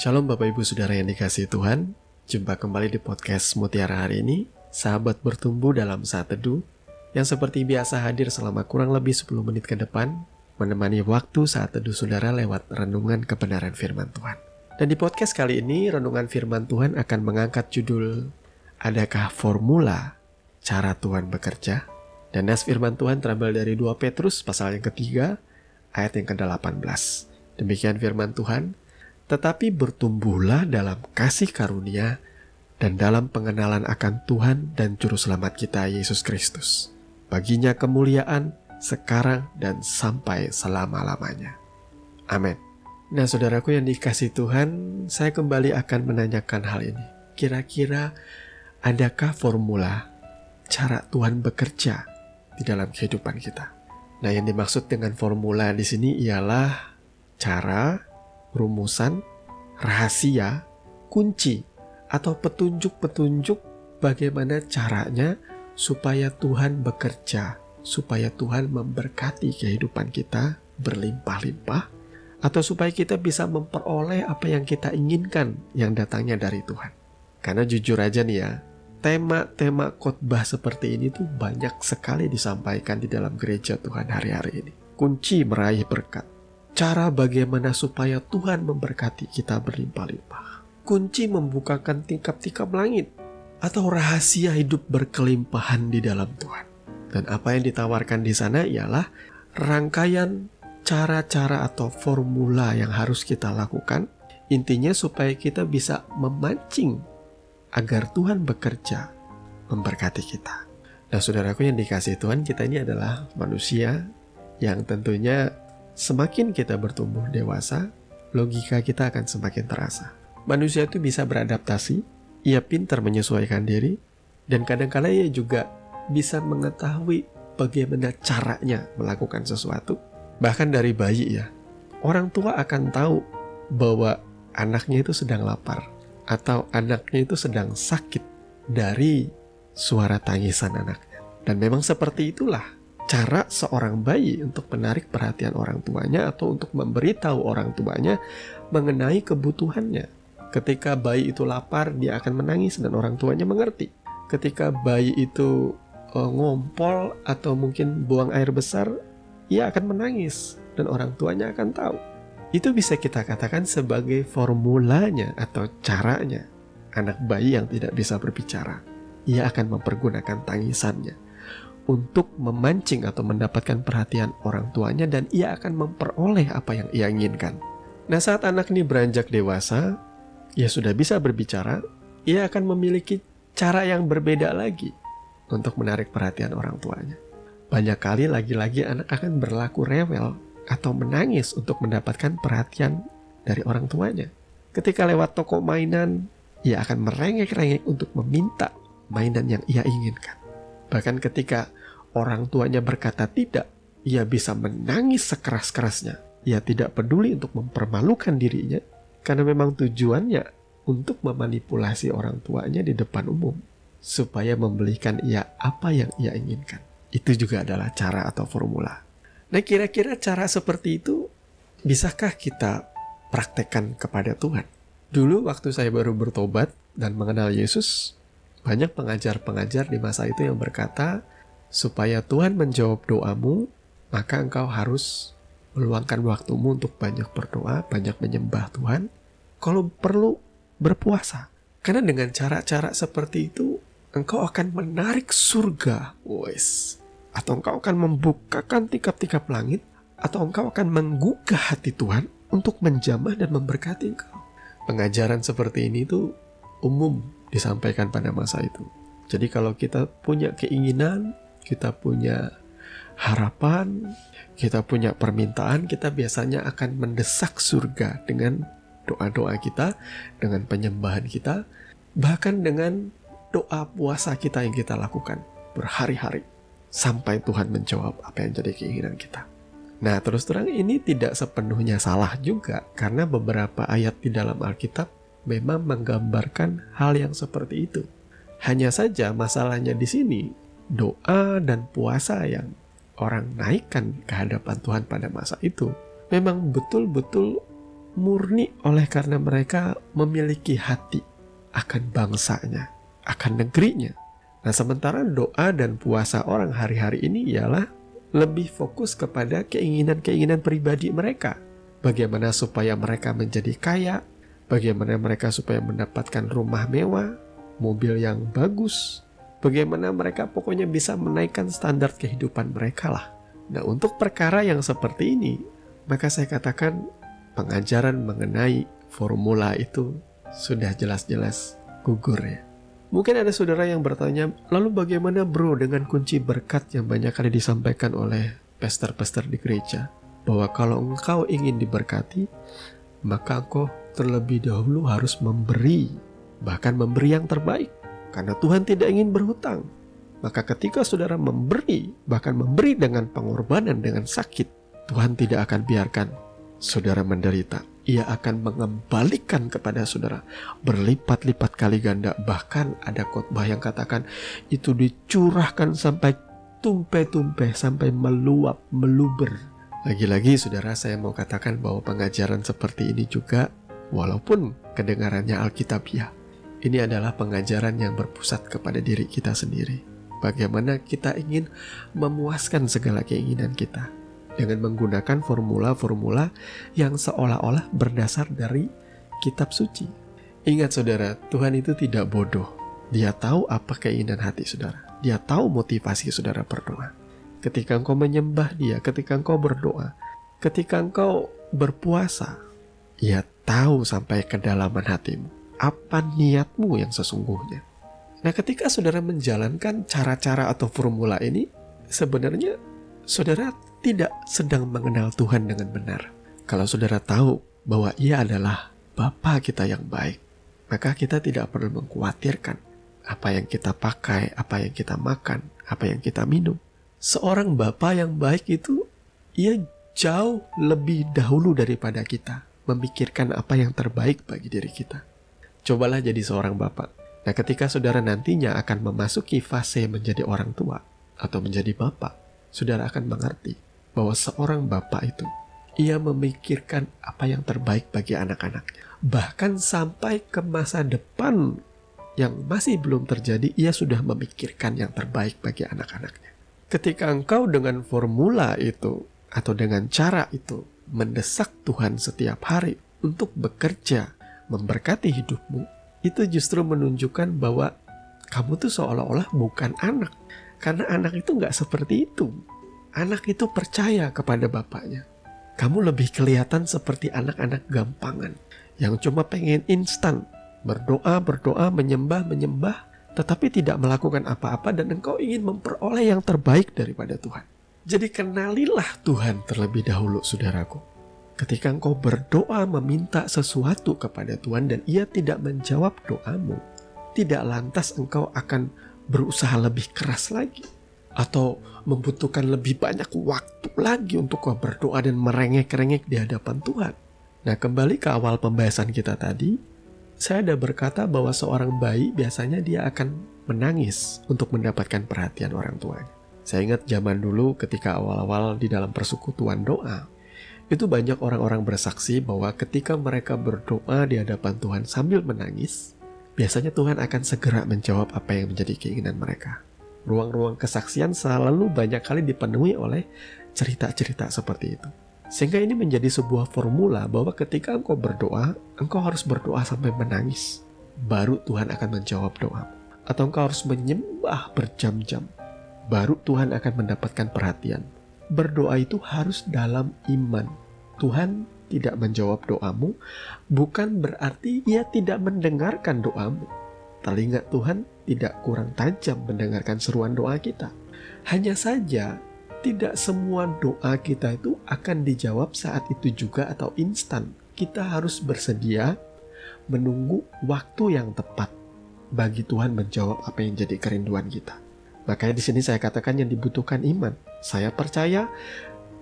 Shalom Bapak Ibu Saudara yang dikasihi Tuhan. Jumpa kembali di podcast Mutiara hari ini. Sahabat bertumbuh dalam saat teduh yang seperti biasa hadir selama kurang lebih 10 menit ke depan, menemani waktu saat teduh saudara lewat renungan kebenaran firman Tuhan. Dan di podcast kali ini, renungan firman Tuhan akan mengangkat judul Adakah Formula Cara Tuhan Bekerja? Dan nas firman Tuhan terambil dari 2 Petrus pasal yang ketiga, ayat yang ke-18. Demikian firman Tuhan, tetapi bertumbuhlah dalam kasih karunia dan dalam pengenalan akan Tuhan dan Juru Selamat kita Yesus Kristus. Baginya kemuliaan sekarang dan sampai selama-lamanya. Amin. Nah, saudaraku yang dikasihi Tuhan, saya kembali akan menanyakan hal ini. Kira-kira adakah formula cara Tuhan bekerja di dalam kehidupan kita? Nah, yang dimaksud dengan formula di sini ialah cara, rumusan, rahasia, kunci, atau petunjuk-petunjuk bagaimana caranya supaya Tuhan bekerja, supaya Tuhan memberkati kehidupan kita berlimpah-limpah, atau supaya kita bisa memperoleh apa yang kita inginkan yang datangnya dari Tuhan. Karena jujur aja nih ya, tema-tema khotbah seperti ini tuh banyak sekali disampaikan di dalam gereja Tuhan hari-hari ini. Kunci meraih berkat, cara bagaimana supaya Tuhan memberkati kita berlimpah-limpah, kunci membukakan tingkap-tingkap langit, atau rahasia hidup berkelimpahan di dalam Tuhan. Dan apa yang ditawarkan di sana ialah rangkaian cara-cara atau formula yang harus kita lakukan. Intinya supaya kita bisa memancing agar Tuhan bekerja memberkati kita. Nah, saudaraku yang dikasihi Tuhan, kita ini adalah manusia yang tentunya semakin kita bertumbuh dewasa, logika kita akan semakin terasa. Manusia itu bisa beradaptasi, ia pintar menyesuaikan diri, dan kadang-kala ia juga bisa mengetahui bagaimana caranya melakukan sesuatu. Bahkan dari bayi ya, orang tua akan tahu bahwa anaknya itu sedang lapar, atau anaknya itu sedang sakit dari suara tangisan anaknya. Dan memang seperti itulah cara seorang bayi untuk menarik perhatian orang tuanya atau untuk memberitahu orang tuanya mengenai kebutuhannya. Ketika bayi itu lapar, dia akan menangis dan orang tuanya mengerti. Ketika bayi itu ngompol atau mungkin buang air besar, ia akan menangis dan orang tuanya akan tahu. Itu bisa kita katakan sebagai formulanya atau caranya anak bayi yang tidak bisa berbicara. Ia akan mempergunakan tangisannya untuk memancing atau mendapatkan perhatian orang tuanya, dan ia akan memperoleh apa yang ia inginkan. Nah, saat anak ini beranjak dewasa, ia sudah bisa berbicara, ia akan memiliki cara yang berbeda lagi untuk menarik perhatian orang tuanya. Banyak kali lagi-lagi anak akan berlaku rewel atau menangis untuk mendapatkan perhatian dari orang tuanya. Ketika lewat toko mainan, ia akan merengek-rengek untuk meminta mainan yang ia inginkan. Bahkan ketika orang tuanya berkata tidak, ia bisa menangis sekeras-kerasnya. Ia tidak peduli untuk mempermalukan dirinya, karena memang tujuannya untuk memanipulasi orang tuanya di depan umum, supaya membelikan ia apa yang ia inginkan. Itu juga adalah cara atau formula. Nah, kira-kira cara seperti itu bisakah kita praktekkan kepada Tuhan? Dulu waktu saya baru bertobat dan mengenal Yesus, banyak pengajar-pengajar di masa itu yang berkata, supaya Tuhan menjawab doamu, maka engkau harus meluangkan waktumu untuk banyak berdoa, banyak menyembah Tuhan, kalau perlu berpuasa. Karena dengan cara-cara seperti itu, engkau akan menarik surga, atau engkau akan membukakan tingkap-tingkap langit, atau engkau akan menggugah hati Tuhan untuk menjamah dan memberkati engkau. Pengajaran seperti ini tuh umum disampaikan pada masa itu. Jadi kalau kita punya keinginan, kita punya harapan, kita punya permintaan, kita biasanya akan mendesak surga dengan doa-doa kita, dengan penyembahan kita, bahkan dengan doa puasa kita yang kita lakukan berhari-hari, sampai Tuhan menjawab apa yang jadi keinginan kita. Nah, terus terang ini tidak sepenuhnya salah juga, karena beberapa ayat di dalam Alkitab memang menggambarkan hal yang seperti itu. Hanya saja masalahnya di sini, doa dan puasa yang orang naikkan ke hadapan Tuhan pada masa itu memang betul-betul murni oleh karena mereka memiliki hati akan bangsanya, akan negerinya. Nah, sementara doa dan puasa orang hari-hari ini ialah lebih fokus kepada keinginan-keinginan pribadi mereka. Bagaimana supaya mereka menjadi kaya, bagaimana mereka supaya mendapatkan rumah mewah, mobil yang bagus, bagaimana mereka pokoknya bisa menaikkan standar kehidupan mereka lah. Nah, untuk perkara yang seperti ini, maka saya katakan pengajaran mengenai formula itu sudah jelas-jelas gugur ya. Mungkin ada saudara yang bertanya, lalu bagaimana bro dengan kunci berkat yang banyak kali disampaikan oleh pastor-pastor di gereja? Bahwa kalau engkau ingin diberkati, maka engkau terlebih dahulu harus memberi, bahkan memberi yang terbaik. Karena Tuhan tidak ingin berhutang. Maka ketika saudara memberi, bahkan memberi dengan pengorbanan, dengan sakit, Tuhan tidak akan biarkan saudara menderita. Ia akan mengembalikan kepada saudara berlipat-lipat kali ganda. Bahkan ada khotbah yang katakan itu dicurahkan sampai tumpe-tumpe, sampai meluap, meluber. Lagi-lagi saudara, saya mau katakan bahwa pengajaran seperti ini juga, walaupun kedengarannya alkitabiah, ini adalah pengajaran yang berpusat kepada diri kita sendiri. Bagaimana kita ingin memuaskan segala keinginan kita dengan menggunakan formula-formula yang seolah-olah berdasar dari kitab suci. Ingat saudara, Tuhan itu tidak bodoh. Dia tahu apa keinginan hati saudara. Dia tahu motivasi saudara berdoa. Ketika engkau menyembah Dia, ketika engkau berdoa, ketika engkau berpuasa, Ia tahu sampai kedalaman hatimu apa niatmu yang sesungguhnya. Nah, ketika saudara menjalankan cara-cara atau formula ini, sebenarnya saudara tidak sedang mengenal Tuhan dengan benar. Kalau saudara tahu bahwa Ia adalah Bapa kita yang baik, maka kita tidak perlu mengkhawatirkan apa yang kita pakai, apa yang kita makan, apa yang kita minum. Seorang Bapa yang baik itu, Ia jauh lebih dahulu daripada kita memikirkan apa yang terbaik bagi diri kita. Cobalah jadi seorang Bapa. Nah, ketika saudara nantinya akan memasuki fase menjadi orang tua atau menjadi Bapa, saudara akan mengerti bahwa seorang Bapa itu, ia memikirkan apa yang terbaik bagi anak-anaknya. Bahkan sampai ke masa depan yang masih belum terjadi, ia sudah memikirkan yang terbaik bagi anak-anaknya. Ketika engkau dengan formula itu atau dengan cara itu mendesak Tuhan setiap hari untuk bekerja, memberkati hidupmu, itu justru menunjukkan bahwa kamu tuh seolah-olah bukan anak. Karena anak itu gak seperti itu. Anak itu percaya kepada bapaknya. Kamu lebih kelihatan seperti anak-anak gampangan yang cuma pengen instan, berdoa, menyembah, tetapi tidak melakukan apa-apa, dan engkau ingin memperoleh yang terbaik daripada Tuhan. Jadi kenalilah Tuhan terlebih dahulu, saudaraku. Ketika engkau berdoa meminta sesuatu kepada Tuhan dan Ia tidak menjawab doamu, tidak lantas engkau akan berusaha lebih keras lagi atau membutuhkan lebih banyak waktu lagi untuk kau berdoa dan merengek-rengek di hadapan Tuhan. Nah, kembali ke awal pembahasan kita tadi, saya ada berkata bahwa seorang bayi biasanya dia akan menangis untuk mendapatkan perhatian orang tuanya. Saya ingat zaman dulu ketika awal-awal di dalam persekutuan doa, itu banyak orang-orang bersaksi bahwa ketika mereka berdoa di hadapan Tuhan sambil menangis, biasanya Tuhan akan segera menjawab apa yang menjadi keinginan mereka. Ruang-ruang kesaksian selalu banyak kali dipenuhi oleh cerita-cerita seperti itu. Sehingga ini menjadi sebuah formula bahwa ketika engkau berdoa, engkau harus berdoa sampai menangis. Baru Tuhan akan menjawab doamu. Atau engkau harus menyembah berjam-jam. Baru Tuhan akan mendapatkan perhatian. Berdoa itu harus dalam iman. Tuhan tidak menjawab doamu, bukan berarti Ia tidak mendengarkan doamu. Telinga Tuhan tidak kurang tajam mendengarkan seruan doa kita. Hanya saja, tidak semua doa kita itu akan dijawab saat itu juga atau instan. Kita harus bersedia menunggu waktu yang tepat bagi Tuhan menjawab apa yang jadi kerinduan kita. Makanya di sini saya katakan yang dibutuhkan iman. Saya percaya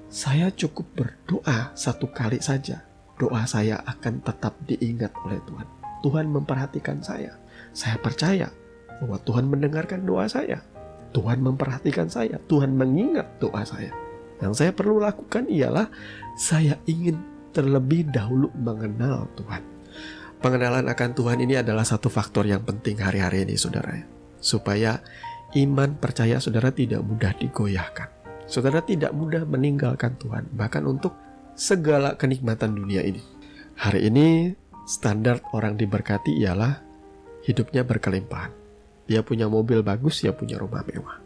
saya cukup berdoa satu kali saja. Doa saya akan tetap diingat oleh Tuhan. Tuhan memperhatikan saya. Saya percaya bahwa Tuhan mendengarkan doa saya. Tuhan memperhatikan saya, Tuhan mengingat doa saya. Yang saya perlu lakukan ialah saya ingin terlebih dahulu mengenal Tuhan. Pengenalan akan Tuhan ini adalah satu faktor yang penting hari-hari ini, saudara. Supaya iman percaya saudara tidak mudah digoyahkan. Saudara tidak mudah meninggalkan Tuhan, bahkan untuk segala kenikmatan dunia ini. Hari ini, standar orang diberkati ialah hidupnya berkelimpahan. Dia punya mobil bagus, dia punya rumah mewah.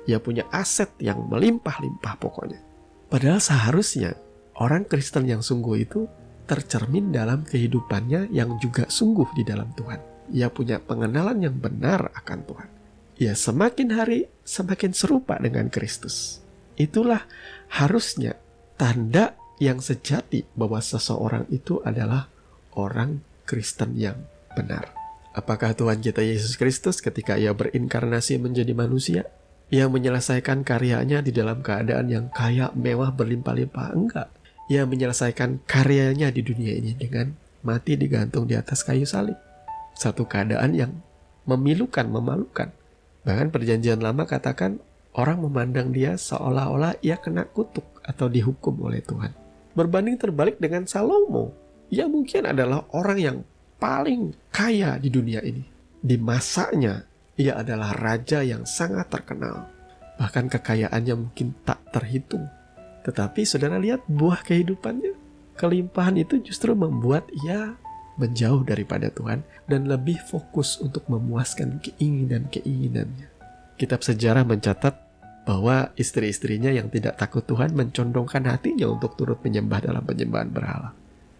Dia punya aset yang melimpah-limpah pokoknya. Padahal seharusnya orang Kristen yang sungguh itu tercermin dalam kehidupannya yang juga sungguh di dalam Tuhan. Ia punya pengenalan yang benar akan Tuhan. Ia semakin hari semakin serupa dengan Kristus. Itulah harusnya tanda yang sejati bahwa seseorang itu adalah orang Kristen yang benar. Apakah Tuhan kita Yesus Kristus ketika ia berinkarnasi menjadi manusia, ia menyelesaikan karyanya di dalam keadaan yang kaya, mewah, berlimpah-limpah? Enggak. Ia menyelesaikan karyanya di dunia ini dengan mati digantung di atas kayu salib. Satu keadaan yang memilukan, memalukan. Bahkan perjanjian lama katakan orang memandang dia seolah-olah ia kena kutuk atau dihukum oleh Tuhan. Berbanding terbalik dengan Salomo. Ia mungkin adalah orang yang paling kaya di dunia ini. Di masanya, ia adalah raja yang sangat terkenal. Bahkan kekayaannya mungkin tak terhitung. Tetapi saudara lihat buah kehidupannya. Kelimpahan itu justru membuat ia menjauh daripada Tuhan dan lebih fokus untuk memuaskan keinginan-keinginannya. Kitab sejarah mencatat bahwa istri-istrinya yang tidak takut Tuhan mencondongkan hatinya untuk turut menyembah dalam penyembahan berhala.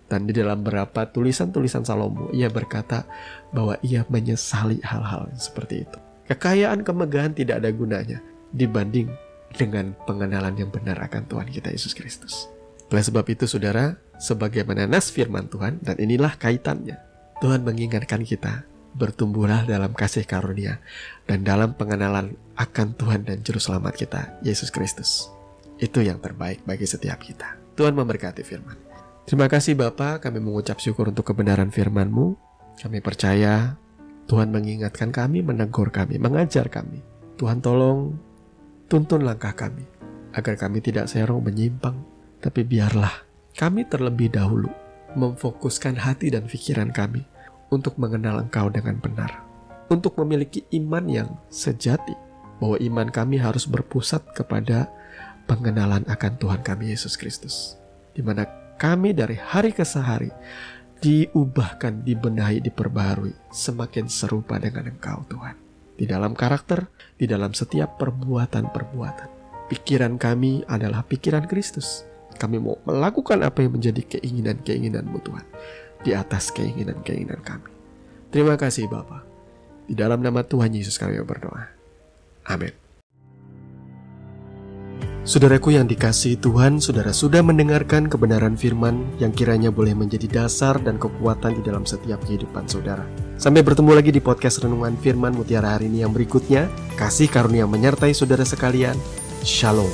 Dan di dalam beberapa tulisan-tulisan Salomo, ia berkata bahwa ia menyesali hal-hal seperti itu. Kekayaan, kemegahan tidak ada gunanya dibanding dengan pengenalan yang benar akan Tuhan kita Yesus Kristus. Oleh sebab itu, saudara, sebagaimana nas firman Tuhan, dan inilah kaitannya, Tuhan mengingatkan kita, bertumbuhlah dalam kasih karunia dan dalam pengenalan akan Tuhan dan Juru Selamat kita, Yesus Kristus. Itu yang terbaik bagi setiap kita. Tuhan memberkati firman. Terima kasih Bapa, kami mengucap syukur untuk kebenaran firman-Mu. Kami percaya Tuhan mengingatkan kami, menegur kami, mengajar kami. Tuhan tolong tuntun langkah kami, agar kami tidak serong menyimpang. Tapi biarlah kami terlebih dahulu memfokuskan hati dan pikiran kami untuk mengenal Engkau dengan benar. Untuk memiliki iman yang sejati, bahwa iman kami harus berpusat kepada pengenalan akan Tuhan kami Yesus Kristus. Di mana kami dari hari ke hari diubahkan, dibenahi, diperbaharui, semakin serupa dengan Engkau Tuhan. Di dalam karakter, di dalam setiap perbuatan-perbuatan. Pikiran kami adalah pikiran Kristus. Kami mau melakukan apa yang menjadi keinginan-keinginan-Mu Tuhan, di atas keinginan-keinginan kami. Terima kasih Bapa. Di dalam nama Tuhan Yesus kami berdoa. Amin. Saudaraku yang dikasihi Tuhan, saudara sudah mendengarkan kebenaran firman yang kiranya boleh menjadi dasar dan kekuatan di dalam setiap kehidupan saudara. Sampai bertemu lagi di podcast Renungan Firman Mutiara hari ini yang berikutnya. Kasih karunia menyertai saudara sekalian. Shalom.